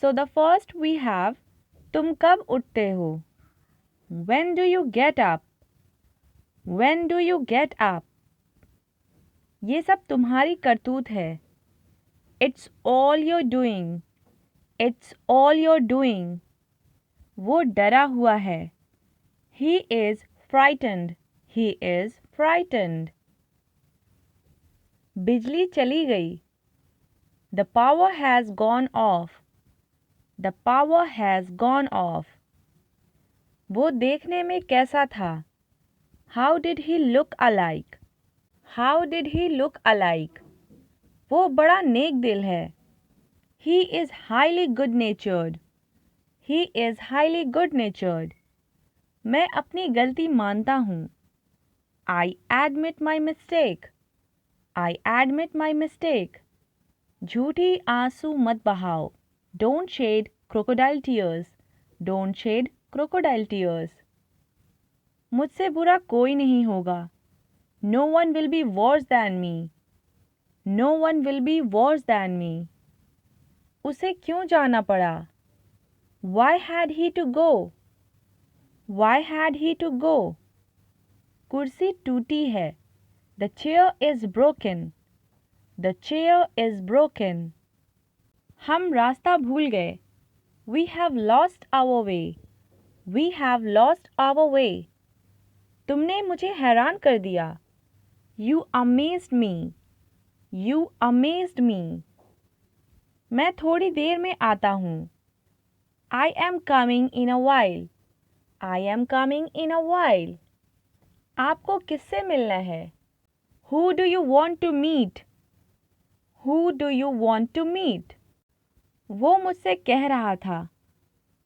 So the first we have तुम कब उठते हो? When do you get up? When do you get up? ये सब तुम्हारी करतूत है. It's all you're doing. It's all you're doing. वो डरा हुआ है. He is frightened. He is frightened. बिजली चली गई. The power has gone off. The power has gone off. वो देखने में कैसा था? How did he look alike? How did he look alike? वो बड़ा नेक दिल है. He is highly good-natured. He is highly good-natured. मैं अपनी गलती मानता हूँ. I admit my mistake. I admit my mistake. झूठी आंसू मत बहाओ. Don't shed crocodile tears. Don't shed crocodile tears. मुझसे बुरा कोई नहीं होगा. No one will be worse than me. No one will be worse than me. उसे क्यों जाना पड़ा? Why had he to go? Why had he to go? कुर्सी टूटी है. The chair is broken. The chair is broken. हम रास्ता भूल गए. We have lost our way. We have lost our way. तुमने मुझे हैरान कर दिया. You amazed me. You amazed me. मैं थोड़ी देर में आता हूँ. I am coming in a while. I am coming in a while. आपको किससे मिलना है? Who do you want to meet? Who do you want to meet? वो मुझसे कह रहा था.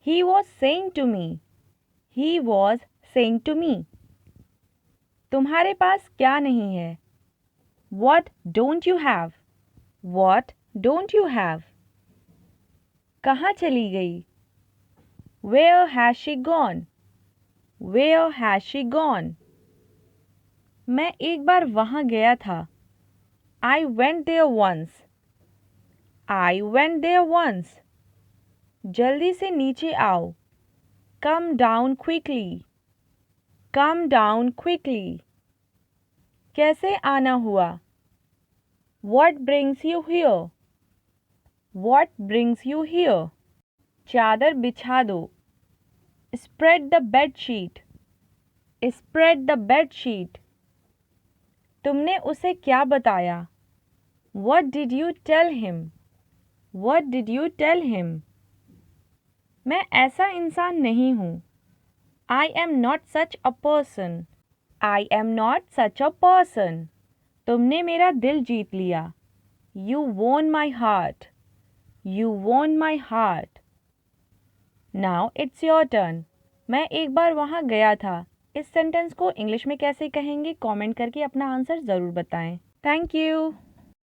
He was saying to me. He was saying to me. तुम्हारे पास क्या नहीं है? What don't you have? What don't you have? कहाँ चली गई? Where has she gone? Where has she gone? मैं एक बार वहाँ गया था. I went there once. I went there once. जल्दी से नीचे आओ. Come down quickly. Come down quickly. कैसे आना हुआ? What brings you here? What brings you here? चादर बिछा दो. Spread the bed sheet. Spread the bed sheet. तुमने उसे क्या बताया? What did you tell him? What did you tell him? मैं ऐसा इंसान नहीं हूँ. I am not such a person. I am not such a person. तुमने मेरा दिल जीत लिया. You won my heart. You won my heart. Now it's your turn. मैं एक बार वहाँ गया था. इस सेंटेंस को इंग्लिश में कैसे कहेंगे कमेंट करके अपना आंसर ज़रूर बताएं. Thank you.